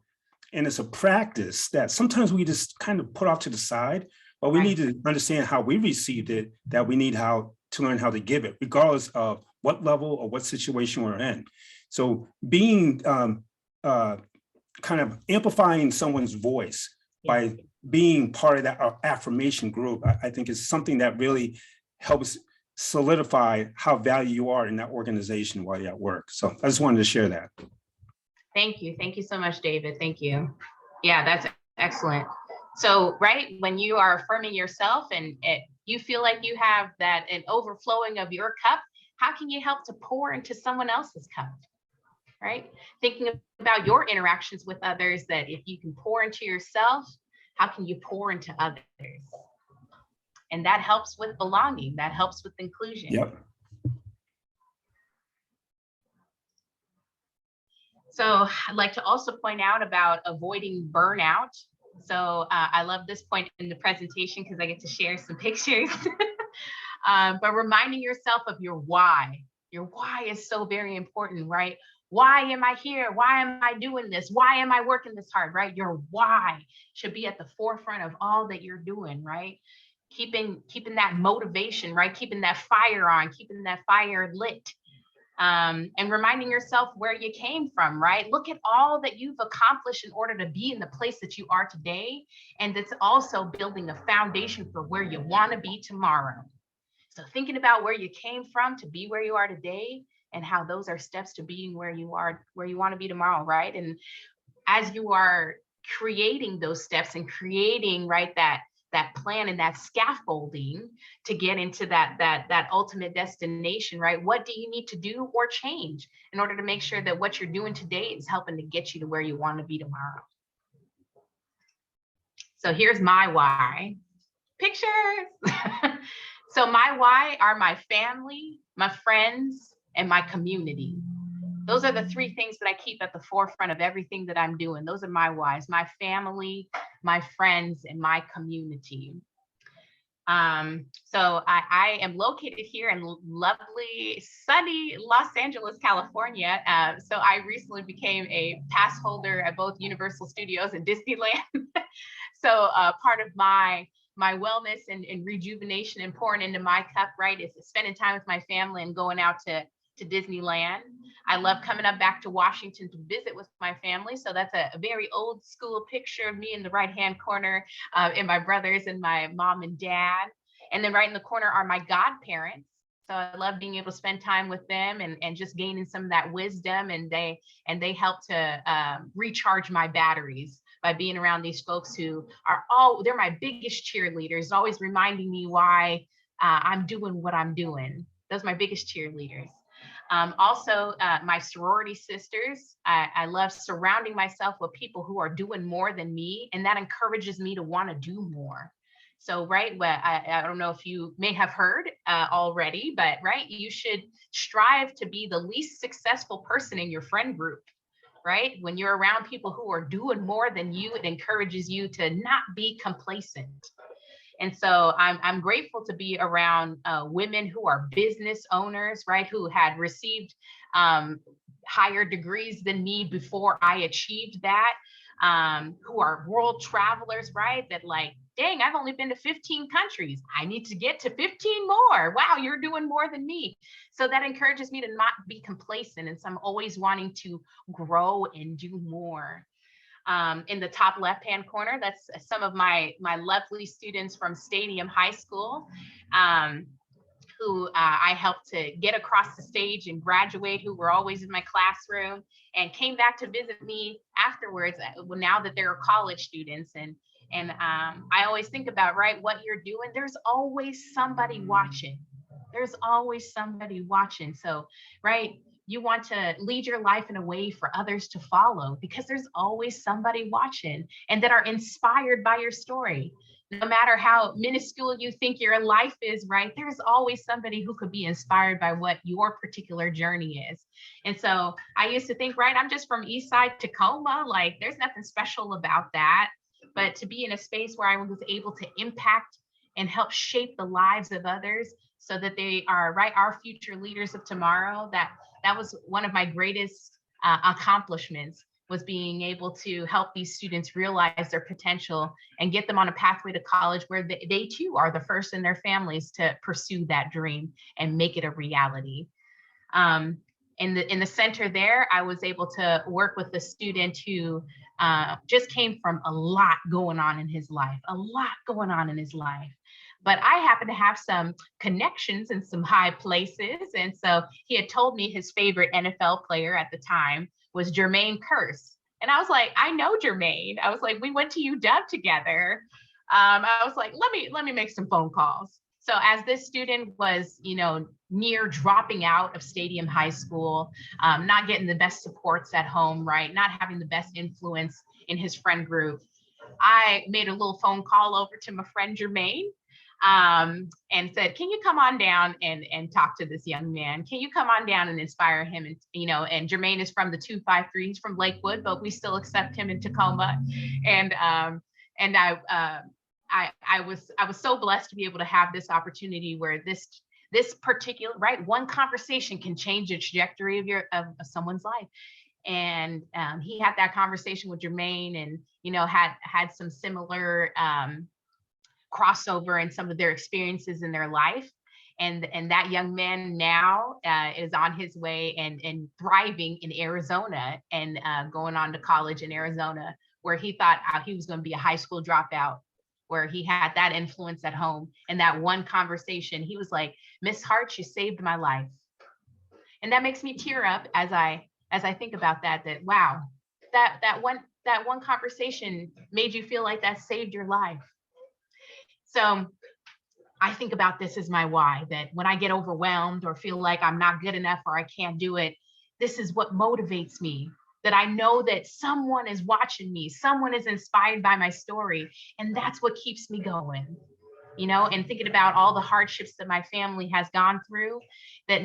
and it's a practice that sometimes we just kind of put off to the side, but we need to understand how we received it, that we need to learn how to give it, regardless of what level or what situation we're in. So being kind of amplifying someone's voice by being part of that affirmation group, I think is something that really helps solidify how valued you are in that organization while you're at work. So I just wanted to share that. Thank you. Thank you so much, David. Thank you. Yeah, that's excellent. So, right, when you are affirming yourself and you feel like you have an overflowing of your cup, how can you help to pour into someone else's cup? Right? Thinking about your interactions with others, that if you can pour into yourself, how can you pour into others? And that helps with belonging, that helps with inclusion. Yep. So I'd like to also point out about avoiding burnout. So I love this point in the presentation because I get to share some pictures. But reminding yourself of your why. Your why is so very important, right? Why am I here? Why am I doing this? Why am I working this hard, right? Your why should be at the forefront of all that you're doing, right? Keeping that motivation, right? Keeping that fire on, keeping that fire lit. And reminding yourself where you came from, right? Look at all that you've accomplished in order to be in the place that you are today. And it's also building a foundation for where you want to be tomorrow. So thinking about where you came from to be where you are today, and how those are steps to being where you are, where you want to be tomorrow, right? And as you are creating those steps and creating, right, that plan and that scaffolding to get into that ultimate destination, right? What do you need to do or change in order to make sure that what you're doing today is helping to get you to where you want to be tomorrow? So here's my why. Pictures. So my why are my family, my friends, and my community. Those are the three things that I keep at the forefront of everything that I'm doing. Those are my whys: my family, my friends, and my community. So I am located here in lovely, sunny Los Angeles, California. So I recently became a pass holder at both Universal Studios and Disneyland. So part of my wellness and rejuvenation and pouring into my cup, right, is spending time with my family and going out to Disneyland. I love coming up back to Washington to visit with my family. So that's a very old school picture of me in the right-hand corner, and my brothers and my mom and dad. And then right in the corner are my godparents. So I love being able to spend time with them and just gaining some of that wisdom. And they help to recharge my batteries by being around these folks who are they're my biggest cheerleaders, always reminding me why I'm doing what I'm doing. Those are my biggest cheerleaders. Also, my sorority sisters. I love surrounding myself with people who are doing more than me, and that encourages me to want to do more. So, right, well, I don't know if you may have heard already, but right, you should strive to be the least successful person in your friend group. Right? When you're around people who are doing more than you, it encourages you to not be complacent. And so I'm grateful to be around women who are business owners, right? Who had received higher degrees than me before I achieved that, who are world travelers, right? That like, dang, I've only been to 15 countries. I need to get to 15 more. Wow, you're doing more than me. So that encourages me to not be complacent. And so I'm always wanting to grow and do more. In the top left-hand corner, that's some of my lovely students from Stadium High School, who I helped to get across the stage and graduate, who were always in my classroom and came back to visit me afterwards, now that they're college students. And I always think about, right, what you're doing, there's always somebody watching. There's always somebody watching. So, right, you want to lead your life in a way for others to follow, because there's always somebody watching and that are inspired by your story. No matter how minuscule you think your life is, right, there's always somebody who could be inspired by what your particular journey is. And so I used to think, right, I'm just from Eastside Tacoma, like there's nothing special about that. But to be in a space where I was able to impact and help shape the lives of others so that they are, right, our future leaders of tomorrow, that was one of my greatest accomplishments, was being able to help these students realize their potential and get them on a pathway to college where they too are the first in their families to pursue that dream and make it a reality. in the center there, I was able to work with a student who just came from a lot going on in his life, But I happen to have some connections in some high places. And so he had told me his favorite NFL player at the time was Jermaine Kearse. And I was like, I know Jermaine. I was like, we went to UW together. I was like, let me make some phone calls. So as this student was, near dropping out of Stadium High School, not getting the best supports at home, right? Not having the best influence in his friend group, I made a little phone call over to my friend Jermaine and said, can you come on down and talk to this young man? Can you come on down and inspire him? And, and Jermaine is from the 253, he's from Lakewood, but we still accept him in Tacoma. And I was so blessed to be able to have this opportunity where this particular, right, one conversation can change the trajectory of someone's life. And he had that conversation with Jermaine, and had some similar crossover in some of their experiences in their life. And that young man now is on his way and thriving in Arizona, and going on to college in Arizona, where he thought he was going to be a high school dropout, where he had that influence at home. And that one conversation, he was like, Miss Hart, you saved my life. And that makes me tear up as I think about that wow, that one conversation made you feel like that saved your life. So I think about this as my why, that when I get overwhelmed or feel like I'm not good enough or I can't do it, this is what motivates me. That I know that someone is watching me, someone is inspired by my story, and that's what keeps me going. And thinking about all the hardships that my family has gone through, that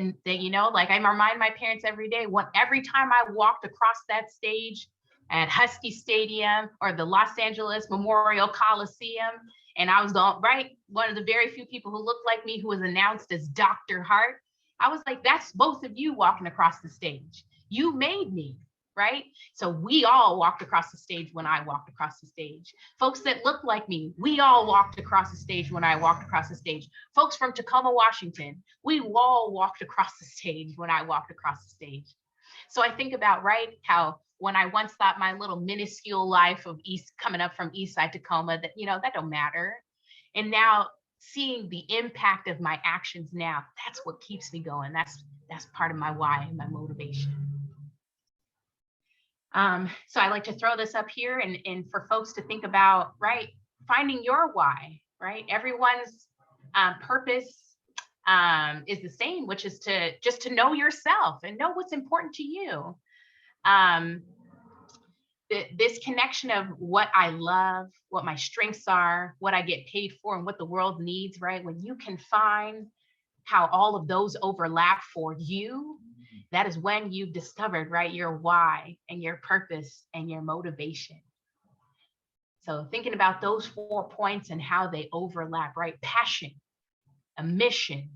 like I remind my parents every day, every time I walked across that stage at Husky Stadium or the Los Angeles Memorial Coliseum, and I was one of the very few people who looked like me who was announced as Dr. Hart, I was like, that's both of you walking across the stage. You made me, right? So we all walked across the stage when I walked across the stage. Folks that looked like me, we all walked across the stage when I walked across the stage. Folks from Tacoma, Washington, we all walked across the stage when I walked across the stage. So I think about, right, how when I once thought my little minuscule life of coming up from East Side Tacoma, that, that don't matter. And now seeing the impact of my actions now, that's what keeps me going. That's part of my why and my motivation. So I like to throw this up here and for folks to think about, right, finding your why, right? Everyone's purpose is the same, which is to know yourself and know what's important to you. This connection of what I love, what my strengths are, what I get paid for, and what the world needs, right? When you can find how all of those overlap for you, that is when you've discovered, right, your why and your purpose and your motivation. So thinking about those 4 points and how they overlap, right? Passion, a mission,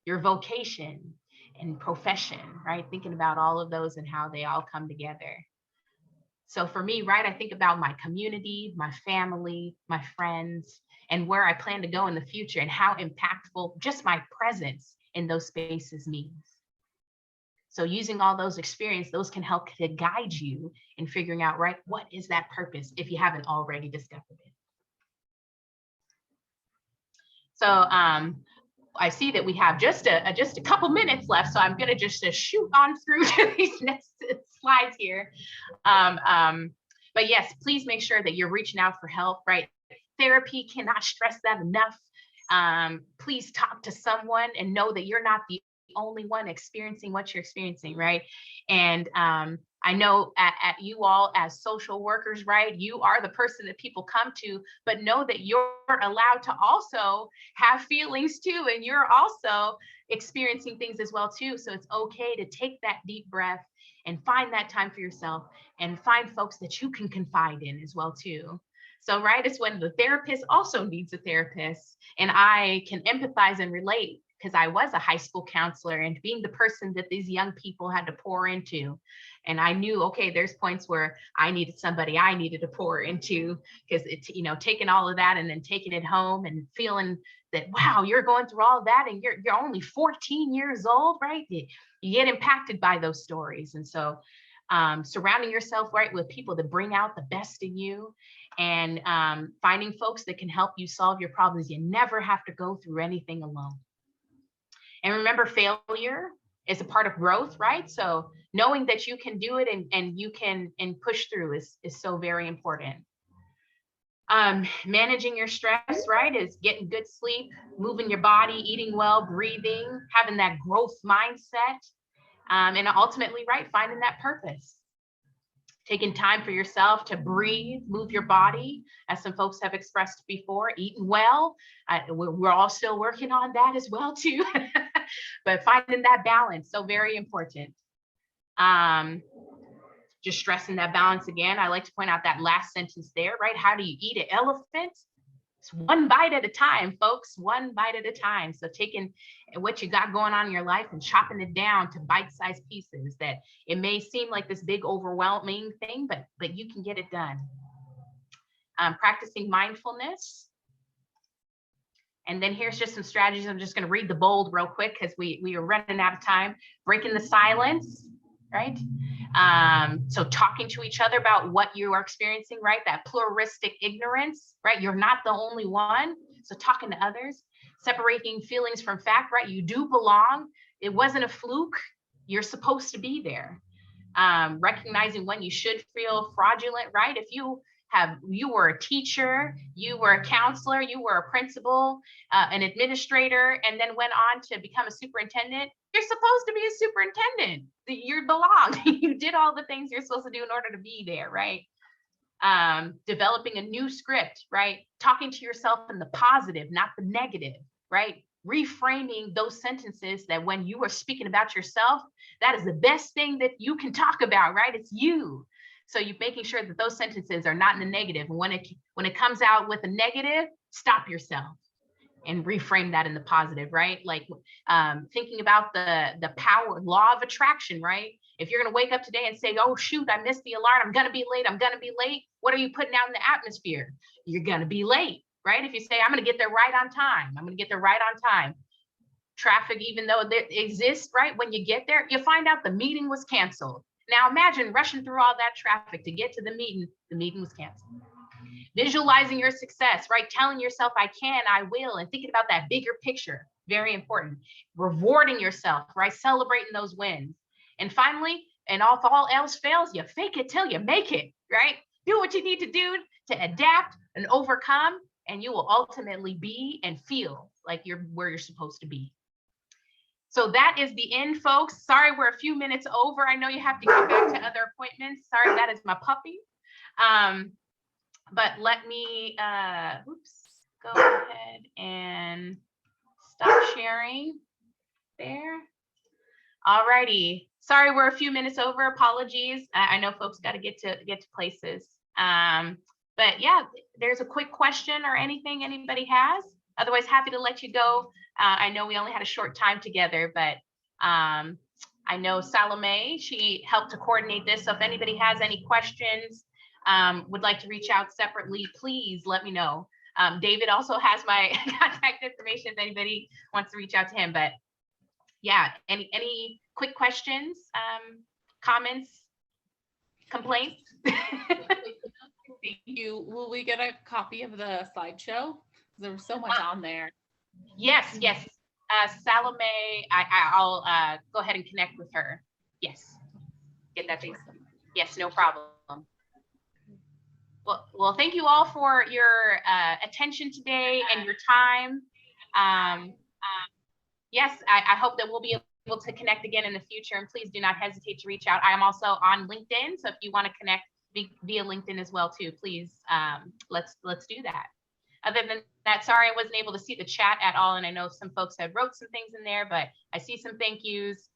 your vocation and profession, right? Thinking about all of those and how they all come together. So for me, right, I think about my community, my family, my friends, and where I plan to go in the future and how impactful just my presence in those spaces means. So using all those experiences, those can help to guide you in figuring out, right, what is that purpose if you haven't already discovered it. So I see that we have just a couple minutes left, so I'm gonna just shoot on through to these next slides here. But yes, please make sure that you're reaching out for help, right? Therapy, cannot stress that enough. Please talk to someone and know that you're not the only one experiencing what you're experiencing, right? And I know at you all as social workers, right, you are the person that people come to, but know that you're allowed to also have feelings too, and you're also experiencing things as well too. So it's okay to take that deep breath and find that time for yourself and find folks that you can confide in as well too. So, right, it's when the therapist also needs a therapist, and I can empathize and relate, because I was a high school counselor and being the person that these young people had to pour into. And I knew, okay, there's points where I needed somebody I needed to pour into, because it's, you know, taking all of that and then taking it home and feeling that, wow, you're going through all that and you're only 14 years old, right? You get impacted by those stories. And so surrounding yourself, right, with people that bring out the best in you, and finding folks that can help you solve your problems. You never have to go through anything alone. And remember, failure is a part of growth, right? So knowing that you can do it and you can push through is so very important. Managing your stress, right, is getting good sleep, moving your body, eating well, breathing, having that growth mindset, and ultimately, right, finding that purpose. Taking time for yourself to breathe, move your body, as some folks have expressed before, eating well. We're all still working on that as well too, but finding that balance, so very important. Just stressing that balance again. I like to point out that last sentence there, right? How do you eat an elephant? It's one bite at a time, folks, one bite at a time. So taking what you got going on in your life and chopping it down to bite-sized pieces, that it may seem like this big overwhelming thing, but you can get it done. Practicing mindfulness. And then here's just some strategies. I'm just going to read the bold real quick because we are running out of time. Breaking the silence, right? So talking to each other about what you are experiencing, right? That pluralistic ignorance, right? You're not the only one. So talking to others, separating feelings from fact, right? You do belong. It wasn't a fluke. You're supposed to be there. Recognizing when you should feel fraudulent, right? If you were a teacher, you were a counselor, you were a principal, an administrator, and then went on to become a superintendent, you're supposed to be a superintendent. You belong. You did all the things you're supposed to do in order to be there, right? Developing a new script, right? Talking to yourself in the positive, not the negative, right? Reframing those sentences that when you are speaking about yourself, that is the best thing that you can talk about, right? It's you. So you're making sure that those sentences are not in the negative. And when it comes out with a negative, stop yourself and reframe that in the positive, right? Like thinking about the power law of attraction, right? If you're going to wake up today and say, oh, shoot, I missed the alarm, I'm going to be late. What are you putting out in the atmosphere? You're going to be late, right? If you say, I'm going to get there right on time, traffic, even though it exists, right? When you get there, you find out the meeting was canceled. Now imagine rushing through all that traffic to get to the meeting was canceled. Visualizing your success, right? Telling yourself, I can, I will, and thinking about that bigger picture, very important. Rewarding yourself, right? Celebrating those wins. And finally, and if all else fails, you fake it till you make it, right? Do what you need to do to adapt and overcome, and you will ultimately be and feel like you're where you're supposed to be. So that is the end, folks. Sorry, we're a few minutes over. I know you have to get back to other appointments. Sorry, that is my puppy. But let me, go ahead and stop sharing there. All righty. Sorry, we're a few minutes over. Apologies. I know folks got to get to places. But yeah, there's a quick question or anything anybody has. Otherwise, happy to let you go. I know we only had a short time together, but I know Salome, she helped to coordinate this. So if anybody has any questions, would like to reach out separately, please let me know. David also has my contact information if anybody wants to reach out to him. But yeah, any quick questions, comments, complaints? Thank you. Will we get a copy of the slideshow? There was so much on there. Yes. Salome, I'll go ahead and connect with her. Yes, get that thing. Yes, no problem. Well, thank you all for your attention today and your time. Yes, I hope that we'll be able to connect again in the future, and please do not hesitate to reach out. I am also on LinkedIn, so if you want to connect via LinkedIn as well too, please let's do that. Other than that, sorry I wasn't able to see the chat at all, and I know some folks had wrote some things in there, but I see some thank yous,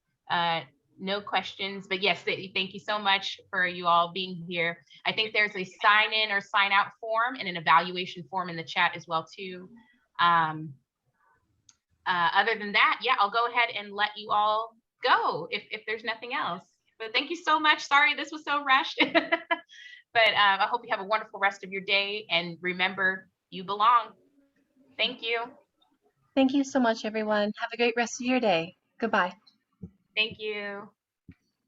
no questions. But yes, thank you so much for you all being here. I think there's a sign in or sign out form and an evaluation form in the chat as well too. Other than that, yeah, I'll go ahead and let you all go if there's nothing else. But thank you so much. Sorry, this was so rushed. But I hope you have a wonderful rest of your day. And remember, you belong. Thank you. Thank you so much, everyone. Have a great rest of your day. Goodbye. Thank you.